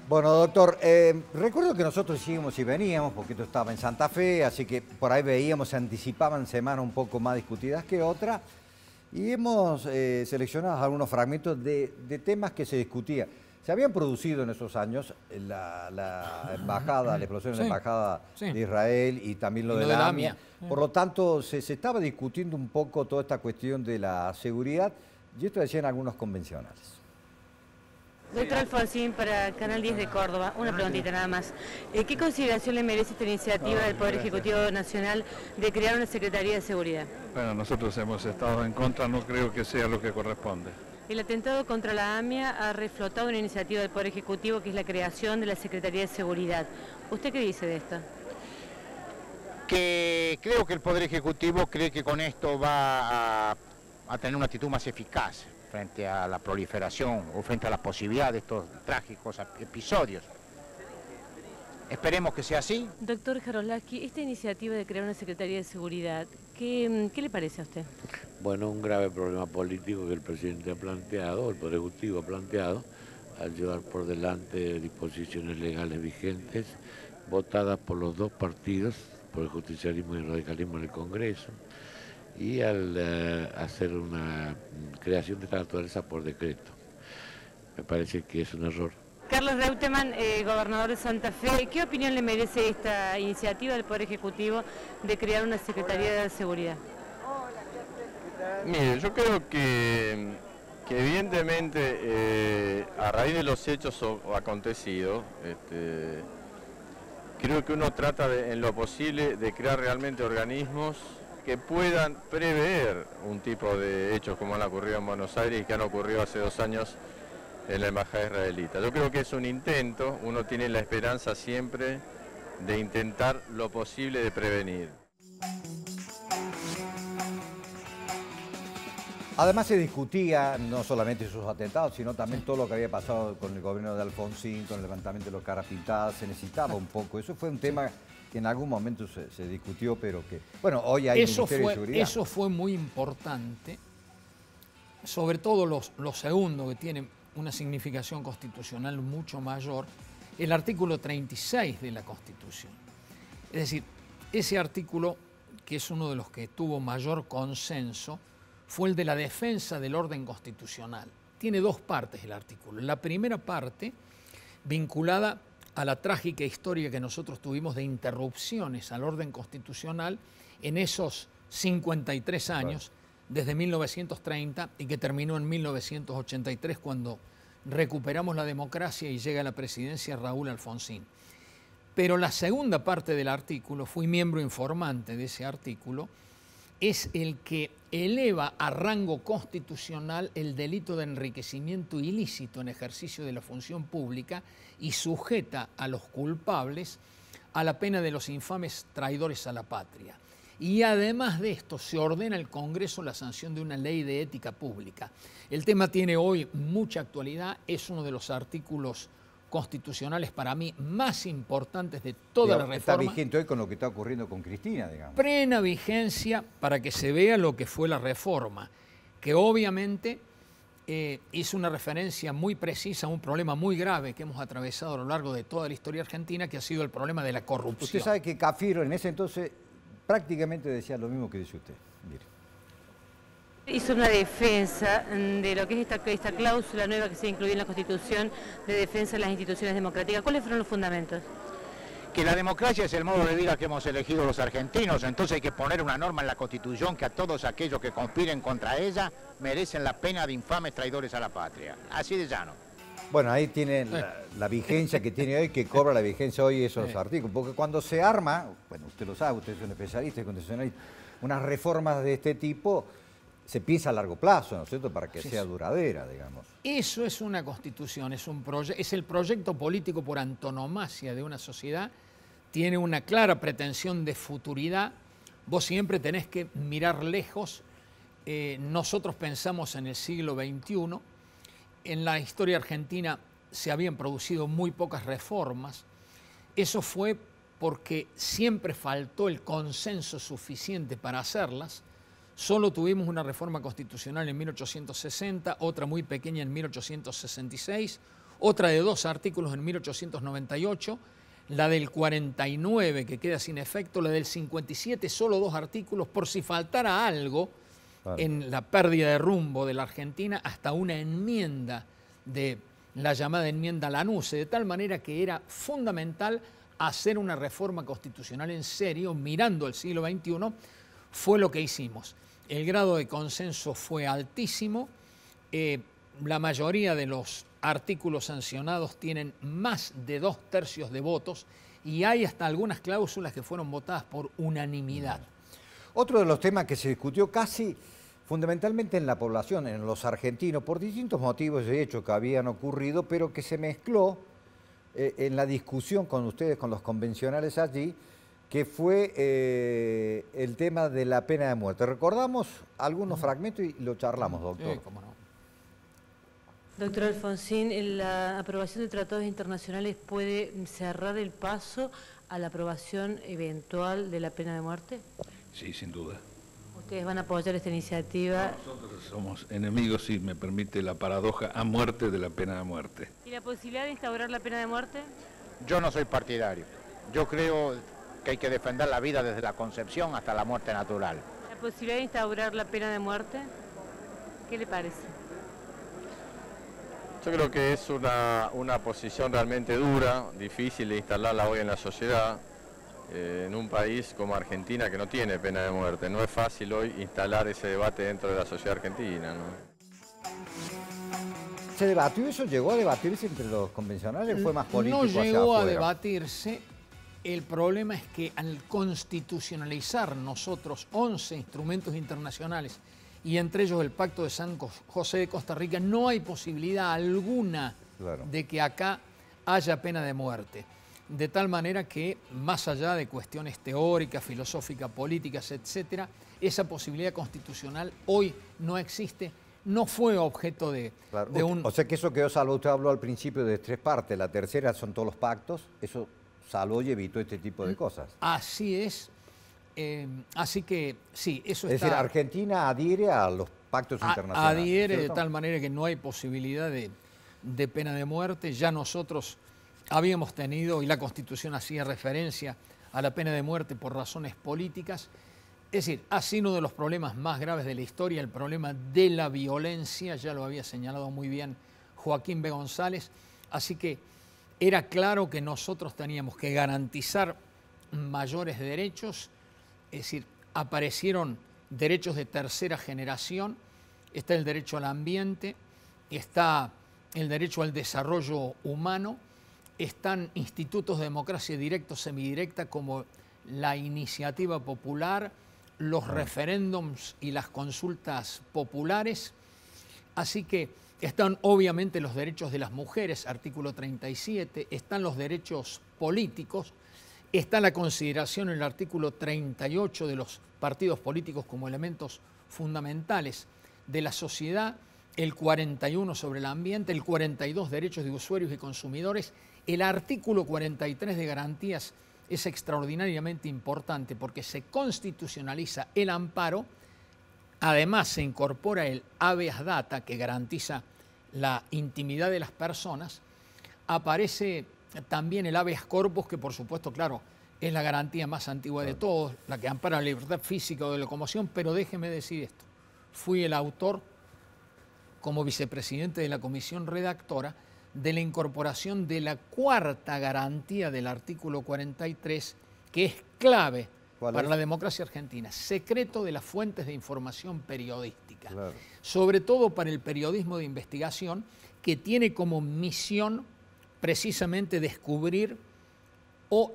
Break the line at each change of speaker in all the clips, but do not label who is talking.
Bueno, doctor, recuerdo que nosotros íbamos y veníamos, porque esto estaba en Santa Fe, así que por ahí veíamos, se anticipaban semanas un poco más discutidas que otras, y hemos seleccionado algunos fragmentos de temas que se discutían. Se habían producido en esos años la embajada, la explosión de la
Sí,
embajada
sí.
de Israel y también lo
Y
de
lo de
la
la
AMIA.
AMIA.
Por lo tanto, se estaba discutiendo un poco toda esta cuestión de la seguridad, y esto decían algunos convencionales.
Doctor Alfonsín, para Canal 10 de Córdoba, una preguntita nada más. ¿Qué consideración le merece esta iniciativa del Poder Ejecutivo Nacional de crear una Secretaría de Seguridad?
Bueno, nosotros hemos estado en contra, no creo que sea lo que corresponde.
El atentado contra la AMIA ha reflotado una iniciativa del Poder Ejecutivo que es la creación de la Secretaría de Seguridad. ¿Usted qué dice de esto?
Que creo que el Poder Ejecutivo cree que con esto va a tener una actitud más eficaz frente a la proliferación o frente a la posibilidad de estos trágicos episodios. Esperemos que sea así.
Doctor Jaroslavsky, esta iniciativa de crear una Secretaría de Seguridad, ¿qué le parece a usted?
Bueno, un grave problema político que el presidente ha planteado, el Poder Ejecutivo ha planteado, al llevar por delante disposiciones legales vigentes, votadas por los dos partidos, por el justicialismo y el radicalismo en el Congreso, y al hacer una creación de esta naturaleza por decreto. Me parece que es un error.
Carlos Reutemann, gobernador de Santa Fe, ¿qué opinión le merece esta iniciativa del Poder Ejecutivo de crear una Secretaría de Seguridad?
Mire, yo creo que evidentemente a raíz de los hechos acontecidos, creo que uno trata en lo posible de crear realmente organismos que puedan prever un tipo de hechos como han ocurrido en Buenos Aires y que han ocurrido hace 2 años en la embajada israelita. Yo creo que es un intento, uno tiene la esperanza siempre de intentar lo posible de prevenir.
Además se discutía no solamente esos atentados, sino también todo lo que había pasado con el gobierno de Alfonsín, con el levantamiento de los caras pintadas, se necesitaba un poco. Eso fue un tema que en algún momento se discutió, pero que, bueno, hoy hay Ministerio de Seguridad.
Eso fue muy importante, sobre todo lo segundo, que tiene una significación constitucional mucho mayor, el artículo 36 de la Constitución. Es decir, ese artículo, que es uno de los que tuvo mayor consenso, fue el de la defensa del orden constitucional. Tiene 2 partes el artículo. La primera parte, vinculada a la trágica historia que nosotros tuvimos de interrupciones al orden constitucional en esos 53 años, desde 1930 y que terminó en 1983 cuando recuperamos la democracia y llega a la presidencia Raúl Alfonsín. Pero la segunda parte del artículo, fui miembro informante de ese artículo, es el que eleva a rango constitucional el delito de enriquecimiento ilícito en ejercicio de la función pública y sujeta a los culpables a la pena de los infames traidores a la patria. Y además de esto, se ordena al Congreso la sanción de una ley de ética pública. El tema tiene hoy mucha actualidad, es uno de los artículos constitucionales para mí más importantes de toda la reforma.
Está vigente hoy con lo que está ocurriendo con Cristina, digamos.
Plena vigencia para que se vea lo que fue la reforma, que obviamente hizo una referencia muy precisa a un problema muy grave que hemos atravesado a lo largo de toda la historia argentina, que ha sido el problema de la corrupción.
Usted sabe que Cafiero en ese entonces prácticamente decía lo mismo que dice usted. Mire.
Hizo una defensa de lo que es esta cláusula nueva que se incluyó en la Constitución de defensa de las instituciones democráticas. ¿Cuáles fueron los fundamentos?
Que la democracia es el modo de vida que hemos elegido los argentinos, entonces hay que poner una norma en la Constitución que a todos aquellos que conspiren contra ella merecen la pena de infames traidores a la patria. Así de llano.
Bueno, ahí tiene la vigencia que tiene hoy, que cobra la vigencia hoy esos artículos. Porque cuando se arma, bueno, usted lo sabe, usted es un especialista y constitucionalista, unas reformas de este tipo se piensa a largo plazo, ¿no es cierto?, para que sea duradera, digamos.
Eso es una constitución, es el proyecto político por antonomasia de una sociedad, tiene una clara pretensión de futuridad, vos siempre tenés que mirar lejos. Nosotros pensamos en el siglo XXI, en la historia argentina se habían producido muy pocas reformas, eso fue porque siempre faltó el consenso suficiente para hacerlas. Solo tuvimos una reforma constitucional en 1860, otra muy pequeña en 1866, otra de 2 artículos en 1898, la del 49 que queda sin efecto, la del 57 solo 2 artículos por si faltara algo en la pérdida de rumbo de la Argentina, hasta una enmienda de la llamada enmienda Lanuse, de tal manera que era fundamental hacer una reforma constitucional en serio, mirando el siglo XXI, fue lo que hicimos. El grado de consenso fue altísimo, la mayoría de los artículos sancionados tienen más de 2/3 de votos y hay hasta algunas cláusulas que fueron votadas por unanimidad.
Otro de los temas que se discutió casi fundamentalmente en la población, en los argentinos, por distintos motivos de hecho que habían ocurrido, pero que se mezcló en la discusión con ustedes, con los convencionales allí, que fue el tema de la pena de muerte. Recordamos algunos fragmentos y lo charlamos, doctor.
Cómo no.
Doctor Alfonsín, ¿la aprobación de tratados internacionales puede cerrar el paso a la aprobación eventual de la pena de muerte?
Sí, sin duda.
¿Ustedes van a apoyar esta iniciativa?
Nosotros somos enemigos, si me permite la paradoja, a muerte de la pena de muerte.
¿Y la posibilidad de instaurar la pena de muerte?
Yo no soy partidario. Yo creo que hay que defender la vida desde la concepción hasta la muerte natural.
¿La posibilidad de instaurar la pena de muerte? ¿Qué le parece?
Yo creo que es una posición realmente dura, difícil de instalarla hoy en la sociedad, en un país como Argentina que no tiene pena de muerte. No es fácil hoy instalar ese debate dentro de la sociedad argentina, ¿no?
¿Se debatió eso? ¿Llegó a debatirse entre los convencionales? ¿Fue más político
No
hacia
llegó a
afuera?
debatirse. El problema es que al constitucionalizar nosotros 11 instrumentos internacionales y entre ellos el Pacto de San José de Costa Rica, no hay posibilidad alguna de que acá haya pena de muerte. De tal manera que, más allá de cuestiones teóricas, filosóficas, políticas, etcétera, esa posibilidad constitucional hoy no existe, no fue objeto de un...
O sea que eso quedó salvo, usted habló al principio de 3 partes, la tercera son todos los pactos, eso salvó y evitó este tipo de cosas.
Así es. Así que sí, eso
es
está...
Es decir, Argentina adhiere a los pactos internacionales.
Adhiere,
¿cierto?
de tal manera que no hay posibilidad de pena de muerte. Ya nosotros habíamos tenido, y la Constitución hacía referencia a la pena de muerte por razones políticas. Es decir, ha sido uno de los problemas más graves de la historia, el problema de la violencia, ya lo había señalado muy bien Joaquín B. González. Así que era claro que nosotros teníamos que garantizar mayores derechos. Es decir, aparecieron derechos de tercera generación, está el derecho al ambiente, está el derecho al desarrollo humano, están institutos de democracia directa o semidirecta como la iniciativa popular, los referéndums y las consultas populares. Así que están obviamente los derechos de las mujeres, artículo 37, están los derechos políticos, está la consideración en el artículo 38 de los partidos políticos como elementos fundamentales de la sociedad, el 41 sobre el ambiente, el 42 derechos de usuarios y consumidores, el artículo 43 de garantías es extraordinariamente importante porque se constitucionaliza el amparo, además se incorpora el habeas data que garantiza la intimidad de las personas, aparece también el habeas corpus, que por supuesto, claro, es la garantía más antigua de todos, la que ampara la libertad física o de locomoción, pero déjeme decir esto, fui el autor, como vicepresidente de la comisión redactora, de la incorporación de la 4ª garantía del artículo 43, que es clave para la democracia argentina, secreto de las fuentes de información periodística, sobre todo para el periodismo de investigación, que tiene como misión precisamente descubrir o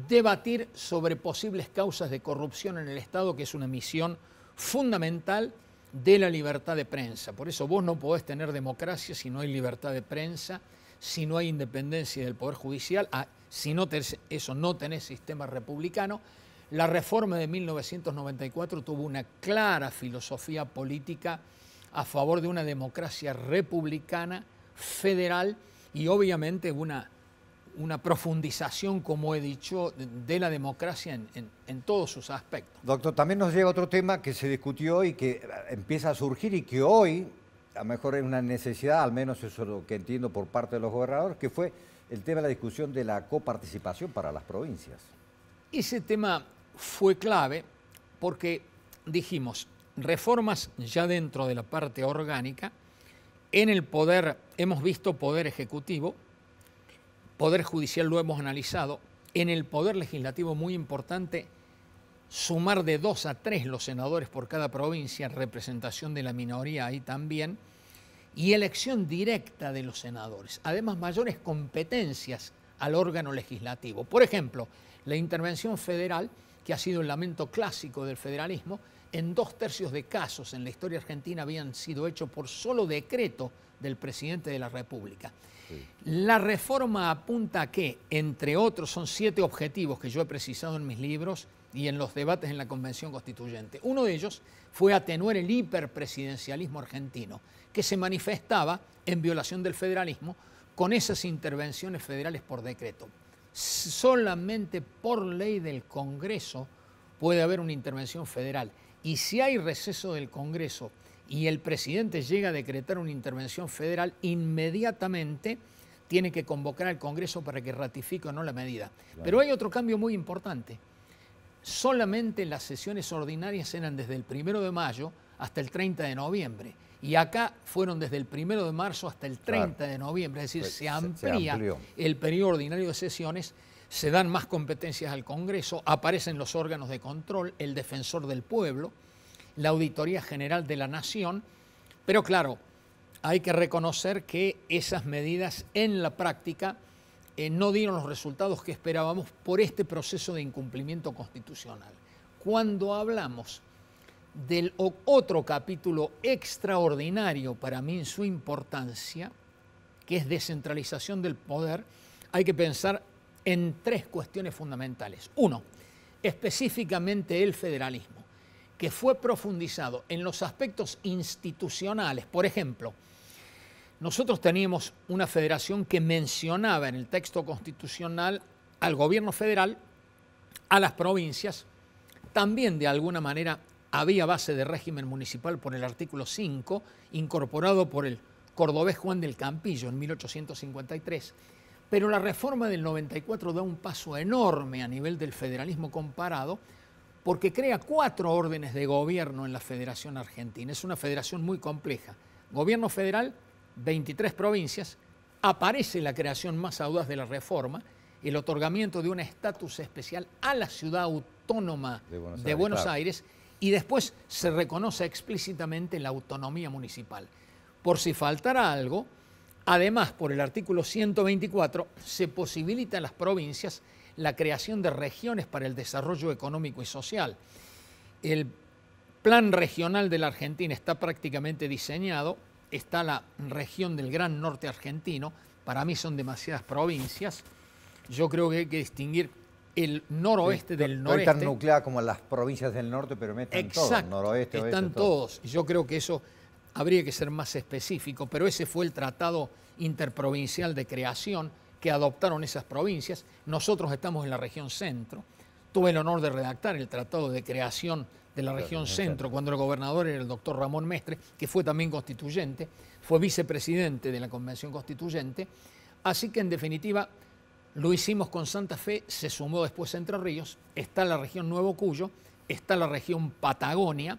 debatir sobre posibles causas de corrupción en el Estado, que es una misión fundamental de la libertad de prensa. Por eso vos no podés tener democracia si no hay libertad de prensa, si no hay independencia del Poder Judicial, si no tenés eso, no tenés sistema republicano. La reforma de 1994 tuvo una clara filosofía política a favor de una democracia republicana, federal, y obviamente una profundización, como he dicho, de la democracia en todos sus aspectos.
Doctor, también nos llega otro tema que se discutió y que empieza a surgir y que hoy a lo mejor es una necesidad, al menos eso es lo que entiendo por parte de los gobernadores, que fue el tema de la discusión de la coparticipación para las provincias.
Ese tema fue clave porque dijimos, reformas ya dentro de la parte orgánica, en el poder, hemos visto poder ejecutivo, poder judicial lo hemos analizado, en el poder legislativo muy importante, sumar de 2 a 3 los senadores por cada provincia, representación de la minoría ahí también, y elección directa de los senadores. Además, mayores competencias al órgano legislativo. Por ejemplo, la intervención federal, que ha sido el lamento clásico del federalismo, en 2/3 de casos en la historia argentina habían sido hechos por solo decreto del presidente de la República. Sí. La reforma apunta a que, entre otros, son 7 objetivos que yo he precisado en mis libros y en los debates en la Convención Constituyente. Uno de ellos fue atenuar el hiperpresidencialismo argentino, que se manifestaba en violación del federalismo con esas intervenciones federales por decreto. Solamente por ley del Congreso puede haber una intervención federal. Y si hay receso del Congreso y el presidente llega a decretar una intervención federal, inmediatamente tiene que convocar al Congreso para que ratifique o no la medida. Claro. Pero hay otro cambio muy importante. Solamente las sesiones ordinarias eran desde el 1 de mayo hasta el 30 de noviembre. Y acá fueron desde el 1 de marzo hasta el 30 de noviembre. Es decir, se amplía el periodo ordinario de sesiones, se dan más competencias al Congreso, aparecen los órganos de control, el defensor del pueblo, la Auditoría General de la Nación, pero claro, hay que reconocer que esas medidas en la práctica no dieron los resultados que esperábamos por este proceso de incumplimiento constitucional. Cuando hablamos del otro capítulo extraordinario para mí en su importancia, que es descentralización del poder, hay que pensar en 3 cuestiones fundamentales. 1, específicamente el federalismo, que fue profundizado en los aspectos institucionales. Por ejemplo, nosotros teníamos una federación que mencionaba en el texto constitucional al gobierno federal, a las provincias, también de alguna manera había base de régimen municipal por el artículo 5, incorporado por el cordobés Juan del Campillo en 1853, pero la reforma del 94 da un paso enorme a nivel del federalismo comparado porque crea 4 órdenes de gobierno en la Federación Argentina. Es una federación muy compleja. Gobierno federal, 23 provincias, aparece la creación más audaz de la reforma, el otorgamiento de un estatus especial a la ciudad autónoma de Buenos Aires, y después se reconoce explícitamente la autonomía municipal. Por si faltara algo, además, por el artículo 124, se posibilita a las provincias la creación de regiones para el desarrollo económico y social. El plan regional de la Argentina está prácticamente diseñado, está la región del Gran Norte argentino, para mí son demasiadas provincias, yo creo que hay que distinguir el noroeste del noreste.
Están nucleadas como las provincias del norte, pero meten todos, noroeste, oeste,
están todos. Yo creo que eso habría que ser más específico, pero ese fue el tratado interprovincial de creación que adoptaron esas provincias. Nosotros estamos en la región centro. Tuve el honor de redactar el tratado de creación de la región centro cuando el gobernador era el doctor Ramón Mestre, que fue también constituyente, fue vicepresidente de la Convención Constituyente. Así que, en definitiva, lo hicimos con Santa Fe, se sumó después Entre Ríos, está la región Nuevo Cuyo, está la región Patagonia,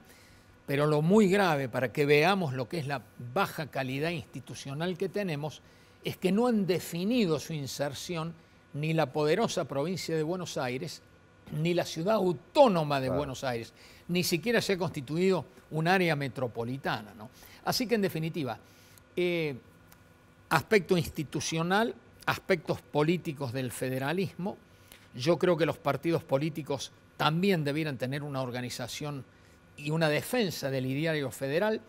pero lo muy grave para que veamos lo que es la baja calidad institucional que tenemos es que no han definido su inserción ni la poderosa provincia de Buenos Aires, ni la ciudad autónoma de Buenos Aires, ni siquiera se ha constituido un área metropolitana, ¿no? Así que, en definitiva, aspecto institucional, aspectos políticos del federalismo. Yo creo que los partidos políticos también debieran tener una organización y una defensa del ideario federal.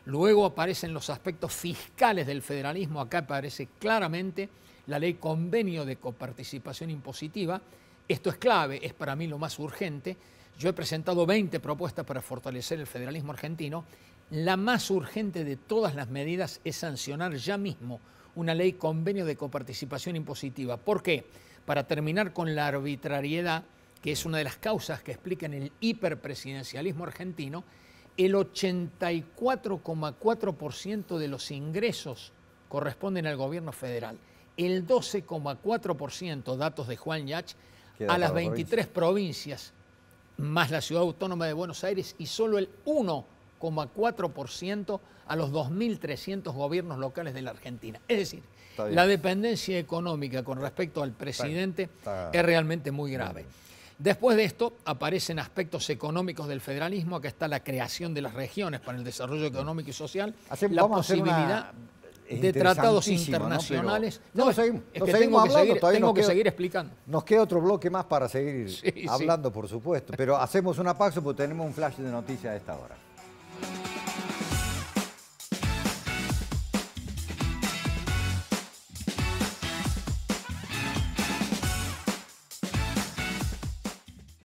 Luego aparecen los aspectos fiscales del federalismo. Acá aparece claramente la ley convenio de coparticipación impositiva. Esto es clave, es para mí lo más urgente. Yo he presentado 20 propuestas para fortalecer el federalismo argentino. La más urgente de todas las medidas es sancionar ya mismo una ley convenio de coparticipación impositiva. ¿Por qué? Para terminar con la arbitrariedad, que es una de las causas que explican el hiperpresidencialismo argentino, el 84,4% de los ingresos corresponden al gobierno federal. El 12,4%, datos de Juan Yach, a las 23 provincias, más la Ciudad Autónoma de Buenos Aires, y solo el 1,4% a los 2.300 gobiernos locales de la Argentina. Es decir, la dependencia económica con respecto al presidente es realmente muy grave. Después de esto aparecen aspectos económicos del federalismo. Acá está la creación de las regiones para el desarrollo económico y social, la posibilidad de tratados internacionales.
¿no?
Es que tengo que seguir explicando.
Nos queda otro bloque más para seguir hablando, por supuesto. Pero hacemos una pausa porque tenemos un flash de noticias a esta hora.